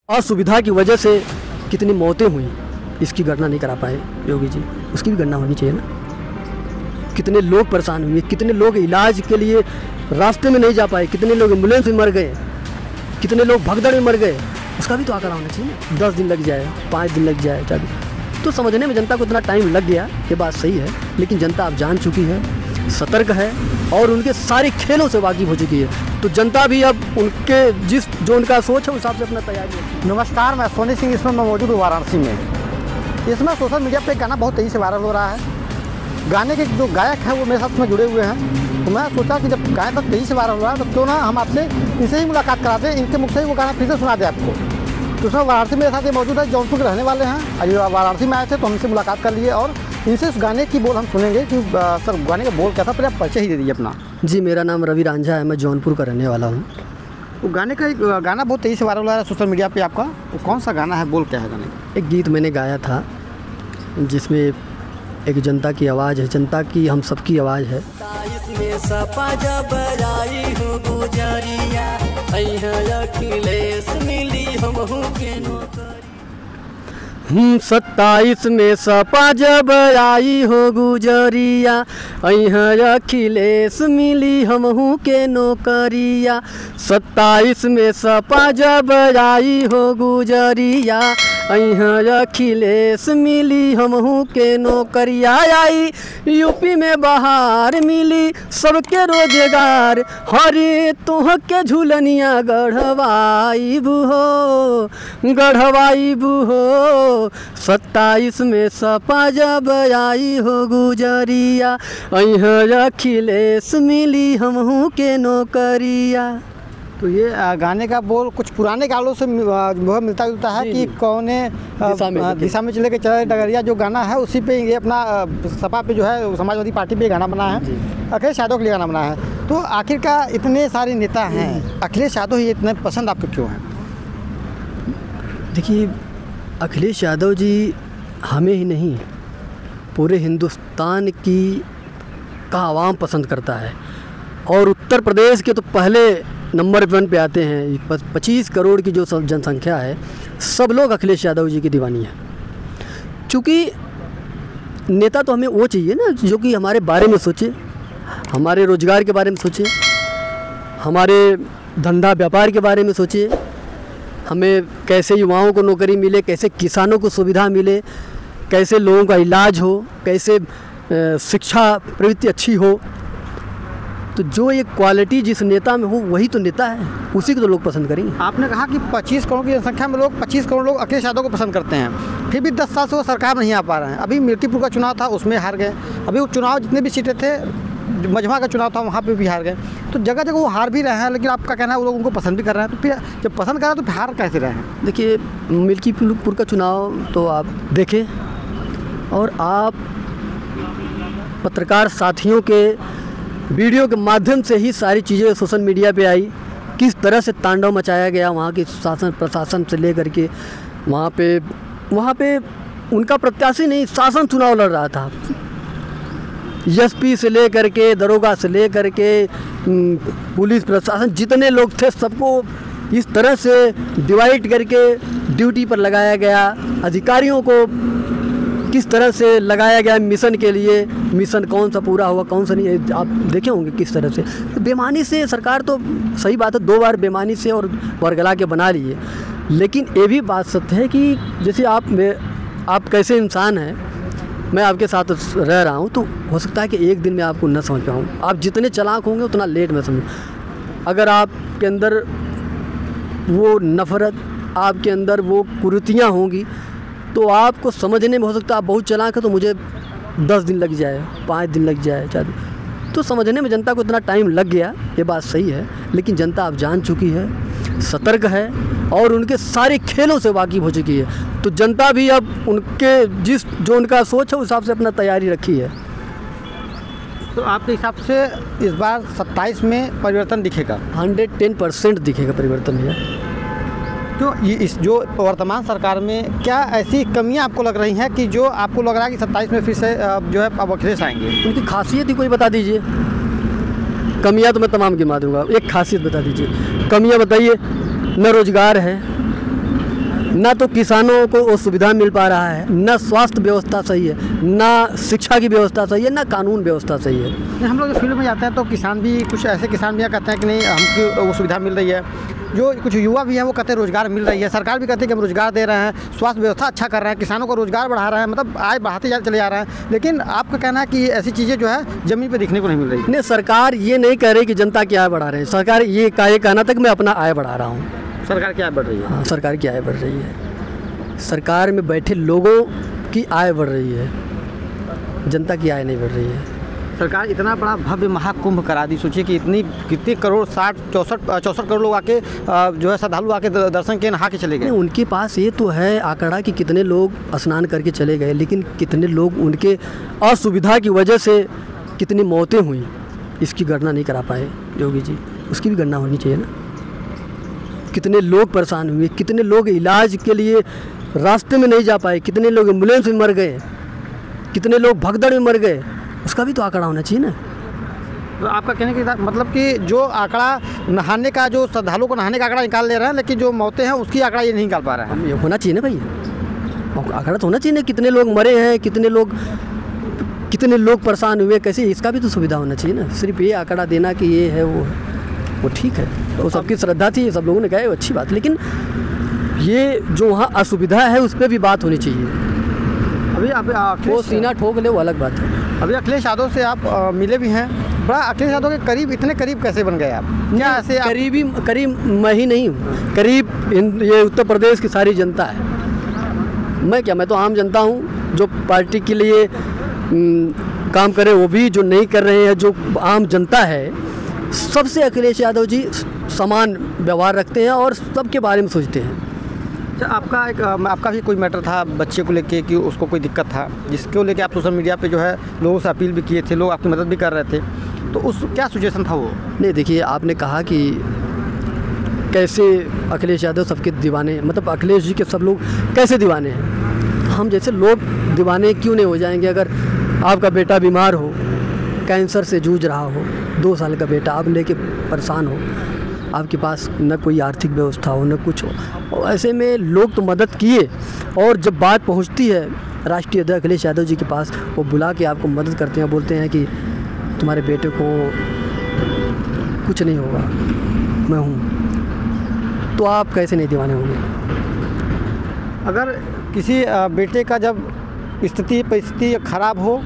असुविधा की वजह से कितनी मौतें हुई इसकी गणना नहीं करा पाए योगी जी, उसकी भी गणना होनी चाहिए ना। कितने लोग परेशान हुए, कितने लोग इलाज के लिए रास्ते में नहीं जा पाए, कितने लोग एम्बुलेंस में मर गए, कितने लोग भगदड़ में मर गए, उसका भी तो आंकड़ा होना चाहिए ना। 10 दिन लग जाए, 5 दिन लग जाए, 4 दिन, तो समझने में जनता को इतना टाइम लग गया, ये बात सही है। लेकिन जनता अब जान चुकी है, सतर्क है और उनके सारे खेलों से वाकिफ हो चुकी है। तो जनता भी अब उनके जो उनका सोच है उस हिसाब से अपना तैयारी है। नमस्कार, मैं सोनी सिंह, इसमें मैं मौजूद हूँ वाराणसी में। इसमें सोशल मीडिया पे एक गाना बहुत तेज़ी से वायरल हो रहा है। गाने के जो गायक हैं वो मेरे साथ में जुड़े हुए हैं, तो मैं सोचा कि जब गाना तक तेज़ी से वायरल हो रहा है तो क्यों ना हम आपसे इनसे ही मुलाकात कराते हैं, इनके मुख से ही वो गाना फिर से सुना दे आपको। तो उसमें वाराणसी मेरे साथ ये मौजूद है, जौनपुर के रहने वाले हैं। अभी वाराणसी में आए थे तो हमसे मुलाकात कर लिए और इनसे उस गाने की बोल हम सुनेंगे कि सर गाने का बोल क्या था, पहले आप परिचय ही दे दीजिए अपना। जी, मेरा नाम रवि रांझा है, मैं जौनपुर का रहने वाला हूँ। तो गाने का एक गाना बहुत तेज़ी से वायरल हो रहा है सोशल मीडिया पे आपका, वो कौन सा गाना है, बोल क्या है गाने का? एक गीत मैंने गाया था जिसमें एक जनता की आवाज़ है, जनता की हम सबकी आवाज़ है। 27 में सपा जब आई हो गुजरिया, अखिलेश मिली हमहू के नौकरी। 27 में सपा जब आई हो गुजरिया, अखिलेश मिली हमहू के नौकरिया। 27 में सपा जब आई हो गुजरिया, अखिलेश मिली हमहू के नौकरिया। आई यूपी में बहार मिली सबके रोजगार, हरे तोह के झूलनिया गढ़वाई बुहो, गढ़वाई बुहो। 27 में सपा जब आई हो गुजरिया, अखिलेश मिली हमहू के नौकरिया। तो ये गाने का बोल कुछ पुराने गानों से बहुत मिलता जुलता है कि कौने दिशा में चले के चले डगरिया, जो गाना है उसी पे ये अपना सपा पे जो है समाजवादी पार्टी पे गाना बना है, अखिलेश यादव के लिए गाना बना है। तो आखिरकार इतने सारे नेता हैं, अखिलेश यादव ही इतने पसंद आपको क्यों हैं? देखिए, अखिलेश यादव जी हमें ही नहीं पूरे हिंदुस्तान का आवाम पसंद करता है और उत्तर प्रदेश के तो पहले नंबर 1 पे आते हैं। 25 करोड़ की जो जनसंख्या है, सब लोग अखिलेश यादव जी की दीवानी है। क्योंकि नेता तो हमें वो चाहिए ना जो कि हमारे बारे में सोचे, हमारे रोजगार के बारे में सोचे, हमारे धंधा व्यापार के बारे में सोचे, हमें कैसे युवाओं को नौकरी मिले, कैसे किसानों को सुविधा मिले, कैसे लोगों का इलाज हो, कैसे शिक्षा प्रवृत्ति अच्छी हो। तो जो ये क्वालिटी जिस नेता में हो वही तो नेता है, उसी को तो लोग पसंद करेंगे। आपने कहा कि 25 करोड़ की जनसंख्या में 25 करोड़ लोग अखिलेश यादव को पसंद करते हैं, फिर भी 10 साल से वो सरकार नहीं आ पा रहे हैं। अभी मिर्कीपुर का चुनाव था, उसमें हार गए। अभी वो चुनाव जितने भी सीटें थे, मझवा का चुनाव था, वहाँ पे भी हार गए। तो जगह जगह वो हार भी रहे हैं, लेकिन आपका कहना है वो लोग उनको पसंद भी कर रहे हैं। तो फिर जब पसंद कर रहे हैं तो फिर हार कैसे रहे हैं? देखिए, मिल्कीपुर का चुनाव तो आप देखें और आप पत्रकार साथियों के वीडियो के माध्यम से ही सारी चीज़ें सोशल मीडिया पे आई, किस तरह से तांडव मचाया गया वहाँ के शासन प्रशासन से लेकर के। वहाँ पे उनका प्रत्याशी नहीं, शासन चुनाव लड़ रहा था। एसपी से लेकर के, दरोगा से लेकर के, पुलिस प्रशासन, जितने लोग थे सबको इस तरह से डिवाइड करके ड्यूटी पर लगाया गया। अधिकारियों को किस तरह से लगाया गया मिशन के लिए, मिशन कौन सा पूरा हुआ कौन सा नहीं, आप देखे होंगे किस तरह से। तो बेईमानी से सरकार, तो सही बात है 2 बार बेईमानी से और वर्गला के बना ली है। लेकिन ये भी बात सत्य है कि जैसे आप कैसे इंसान हैं, मैं आपके साथ रह रहा हूँ, तो हो सकता है कि एक दिन में आपको न समझ पाऊँ। आप जितने चालाक होंगे उतना लेट में समझ। अगर आपके अंदर वो नफ़रत, आपके अंदर वो कुरीतियाँ होंगी तो आपको समझने में हो सकता है आप बहुत चालाक है तो मुझे 10 दिन लग जाए, 5 दिन लग जाए, 4 दिन, तो समझने में जनता को इतना टाइम लग गया, ये बात सही है। लेकिन जनता अब जान चुकी है, सतर्क है और उनके सारे खेलों से वाकिफ हो चुकी है। तो जनता भी अब उनके जो उनका सोच है उस हिसाब से अपना तैयारी रखी है। तो आपके हिसाब से इस बार 27 में परिवर्तन दिखेगा? 110% दिखेगा परिवर्तन भैया। तो ये इस जो वर्तमान सरकार में क्या ऐसी कमियां आपको लग रही हैं कि जो आपको लग रहा है कि 27 में फिर से जो है अब अखिलेश आएंगे? उनकी खासियत ही कोई बता दीजिए। कमियां तो मैं तमाम गिना दूंगा, एक खासियत बता दीजिए। कमियां बताइए। न रोजगार है, ना तो किसानों को वो सुविधा मिल पा रहा है, ना स्वास्थ्य व्यवस्था सही है, ना शिक्षा की व्यवस्था सही है, ना कानून व्यवस्था सही है। नहीं, हम लोग जो फील्ड में जाते हैं तो किसान भी, कुछ ऐसे किसान भी कहते हैं कि नहीं हमको वो सुविधा मिल रही है। जो कुछ युवा भी हैं वो कहते हैं रोज़गार मिल रही है, सरकार भी कहती है कि हम रोज़गार दे रहे हैं, स्वास्थ्य व्यवस्था अच्छा कर रहे हैं, किसानों को रोज़गार बढ़ा रहे हैं, मतलब आय बढ़ाते चले जा रहे हैं। लेकिन आपका कहना है कि ऐसी चीज़ें जो है ज़मीन पर दिखने को नहीं मिल रही। नहीं, सरकार ये नहीं कह रही कि जनता की आय बढ़ा रहे हैं। सरकार ये कहना था कि मैं अपना आय बढ़ा रहा हूँ। सरकार की आय बढ़ रही है। हाँ, सरकार की आय बढ़ रही है। सरकार में बैठे लोगों की आय बढ़ रही है, जनता की आय नहीं बढ़ रही है। सरकार इतना बड़ा भव्य महाकुंभ करा दी, सोचिए कि कितने करोड़ 64 करोड़ लोग आके जो है श्रद्धालु आके दर्शन के नहा के चले गए। उनके पास ये तो है आंकड़ा कि कितने लोग स्नान करके चले गए, लेकिन कितने लोग उनके असुविधा की वजह से कितनी मौतें हुई, इसकी गणना नहीं करा पाए योगी जी। उसकी भी गणना होनी चाहिए ना। कितने लोग परेशान हुए, कितने लोग इलाज के लिए रास्ते में नहीं जा पाए, कितने लोग एम्बुलेंस में मर गए, कितने लोग भगदड़ में मर गए, उसका भी तो आंकड़ा होना चाहिए ना। तो आपका कहने का मतलब कि जो आंकड़ा नहाने का, जो श्रद्धालुओं को नहाने का आंकड़ा निकाल ले रहे हैं, लेकिन जो मौतें हैं उसकी आंकड़ा ये नहीं निकाल पा रहे हैं। ये होना चाहिए ना भाई, आंकड़ा तो होना चाहिए ना, कितने लोग मरे हैं, कितने लोग परेशान हुए, कैसे, इसका भी तो सुविधा होना चाहिए ना। सिर्फ ये आंकड़ा देना कि ये है वो ठीक है, तो सबकी श्रद्धा थी, सब लोगों ने कहा वो अच्छी बात, लेकिन ये जो वहाँ असुविधा है उस पर भी बात होनी चाहिए। अभी वो सीना ठोक ले वो अलग बात है। अभी अखिलेश यादव से आप मिले भी हैं, बड़ा अखिलेश यादव के करीब, इतने करीब कैसे बन गए आप? क्या ऐसे करीब मैं ही नहीं हूँ, करीब ये उत्तर प्रदेश की सारी जनता है। मैं तो आम जनता हूँ, जो पार्टी के लिए काम करे वो भी, जो नहीं कर रहे हैं, जो आम जनता है, सबसे अखिलेश यादव जी समान व्यवहार रखते हैं और सबके बारे में सोचते हैं। अच्छा, आपका भी कोई मैटर था बच्चे को लेके कि उसको कोई दिक्कत था, जिसको लेके आप सोशल मीडिया पे जो है लोगों से अपील भी किए थे, लोग आपकी मदद भी कर रहे थे, तो उस क्या सिचुएशन था वो? नहीं, देखिए, आपने कहा कि कैसे अखिलेश यादव सबके दीवाने, मतलब अखिलेश जी के सब लोग कैसे दीवाने हैं। हम जैसे लोग दीवाने क्यों नहीं हो जाएंगे? अगर आपका बेटा बीमार हो, कैंसर से जूझ रहा हो, 2 साल का बेटा, आप लेके परेशान हो, आपके पास न कोई आर्थिक व्यवस्था हो, न कुछ हो, और ऐसे में लोग तो मदद किए, और जब बात पहुंचती है राष्ट्रीय अध्यक्ष अखिलेश यादव जी के पास, वो बुला के आपको मदद करते हैं, बोलते हैं कि तुम्हारे बेटे को कुछ नहीं होगा, मैं हूँ, तो आप कैसे नहीं दीवाने होंगे? अगर किसी बेटे का जब परिस्थिति ख़राब हो,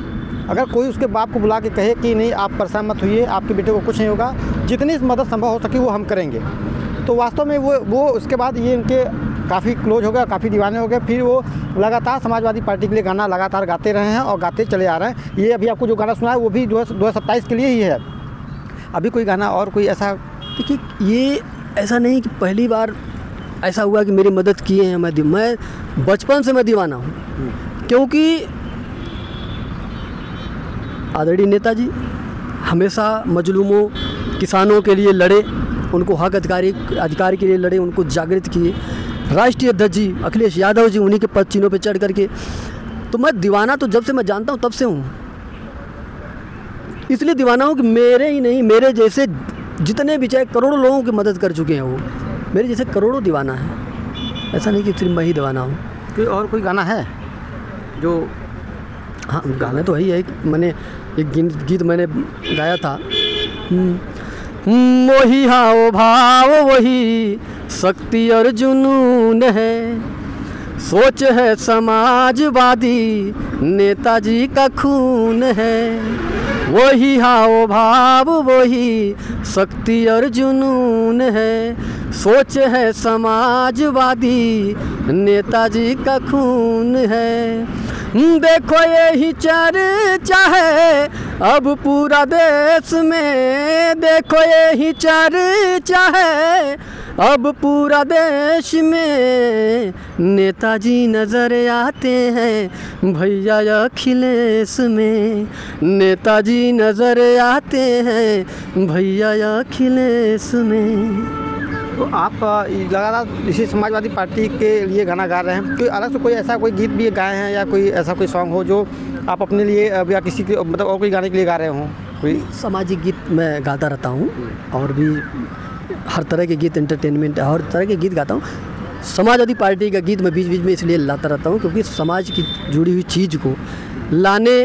अगर कोई उसके बाप को बुला के कहे कि नहीं आप परेशान मत होइए, आपके बेटे को कुछ नहीं होगा, जितनी मदद संभव हो सके वो हम करेंगे, तो वास्तव में वो उसके बाद ये इनके काफ़ी क्लोज हो गया, काफ़ी दीवाने हो गए। फिर वो लगातार समाजवादी पार्टी के लिए गाना लगातार गाते रहे हैं और गाते चले आ रहे हैं। ये अभी आपको जो गाना सुना है वो भी 2027 के लिए ही है। अभी कोई गाना और कोई ऐसा? देखिए, ये ऐसा नहीं कि पहली बार ऐसा हुआ कि मेरी मदद किए हैं। मैं बचपन से मैं दीवाना हूँ, क्योंकि आदरणीय नेताजी हमेशा मजलूमों, किसानों के लिए लड़े, उनको हक अधिकार के लिए लड़े, उनको जागृत किए। राष्ट्रीय अध्यक्ष जी अखिलेश यादव जी उन्हीं के पद चिन्हों पे चढ़ करके, तो मैं दीवाना तो जब से मैं जानता हूँ तब से हूँ। इसलिए दीवाना हूँ कि मेरे ही नहीं, मेरे जैसे जितने भी चाहे करोड़ों लोगों की मदद कर चुके हैं, वो मेरे जैसे करोड़ों दीवाना है। ऐसा नहीं कि सिर्फ मैं ही दीवाना हूँ। कोई और कोई गाना है जो? हाँ, गाना तो वही है। मैंने एक गीत मैंने गाया था, वही हाव भाव वही शक्ति और जुनून है, सोच है समाजवादी नेताजी का खून है। वही हाव भाव वही शक्ति और जुनून है, सोच है समाजवादी नेताजी का खून है। देखो यही चर्चा है अब पूरा देश में, देखो यही चर्चा है अब पूरा देश में, नेताजी नज़र आते हैं भैया अखिलेश में, नेताजी नज़र आते हैं भैया अखिलेश में। तो आप लगातार इसी समाजवादी पार्टी के लिए गाना गा रहे हैं, कोई अलग से कोई ऐसा कोई गीत भी गाए हैं या कोई ऐसा कोई सॉन्ग हो जो आप अपने लिए या किसी के मतलब और कोई गाने के लिए गा रहे हों? कोई सामाजिक गीत मैं गाता रहता हूँ, और भी हर तरह के गीत, एंटरटेनमेंट हर तरह के गीत गाता हूँ। समाजवादी पार्टी का गीत मैं बीच बीच में इसलिए लाता रहता हूँ क्योंकि समाज की जुड़ी हुई चीज़ को लाने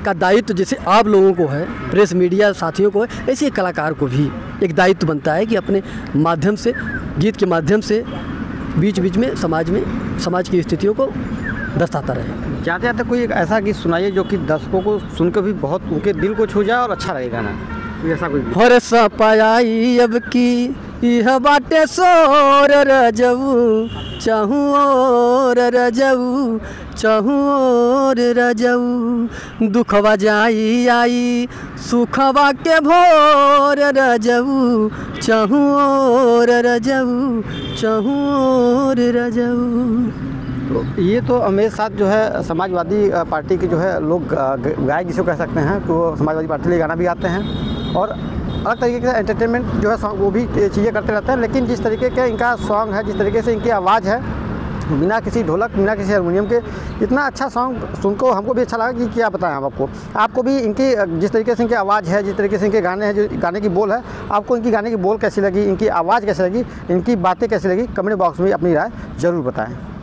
का दायित्व जैसे आप लोगों को है, प्रेस मीडिया साथियों को है, ऐसे कलाकार को भी एक दायित्व बनता है कि अपने माध्यम से, गीत के माध्यम से बीच बीच में समाज की स्थितियों को दर्शाता रहे। जाते जाते कोई एक ऐसा गीत सुनाइए जो कि दर्शकों को सुनकर भी बहुत उनके दिल को छू जाए और अच्छा लगे गाना, कोई ऐसा कोई गीत? हर सपाई अब की यह बाटे सोर रजऊ चाहूँ और रजऊ चाहूँ और रजऊ दुखवा जाई आई सुखवा के भोर रजऊ चाहूँ और रजऊ चाहूँ और रजऊ। तो ये तो हमें साथ जो है समाजवादी पार्टी के जो है लोग गायक जिसको कह सकते हैं, तो वो समाजवादी पार्टी के लिए गाना भी गाते हैं और अलग तरीके से एंटरटेनमेंट जो है सॉन्ग वो भी चीज़ें करते रहते हैं। लेकिन जिस तरीके का इनका सॉन्ग है, जिस तरीके से इनकी आवाज़ है, बिना किसी ढोलक बिना किसी हारमोनियम के, इतना अच्छा सॉन्ग सुनको हमको भी अच्छा लगा कि क्या बताएं हम आपको भी इनकी जिस तरीके से इनकी आवाज़ है, जिस तरीके से इनके गाने हैं, जो गाने की बोल है, आपको इनकी गाने की बोल कैसी लगी, इनकी आवाज़ कैसी लगी, इनकी बातें कैसी लगी, कमेंट बॉक्स में अपनी राय ज़रूर बताएं।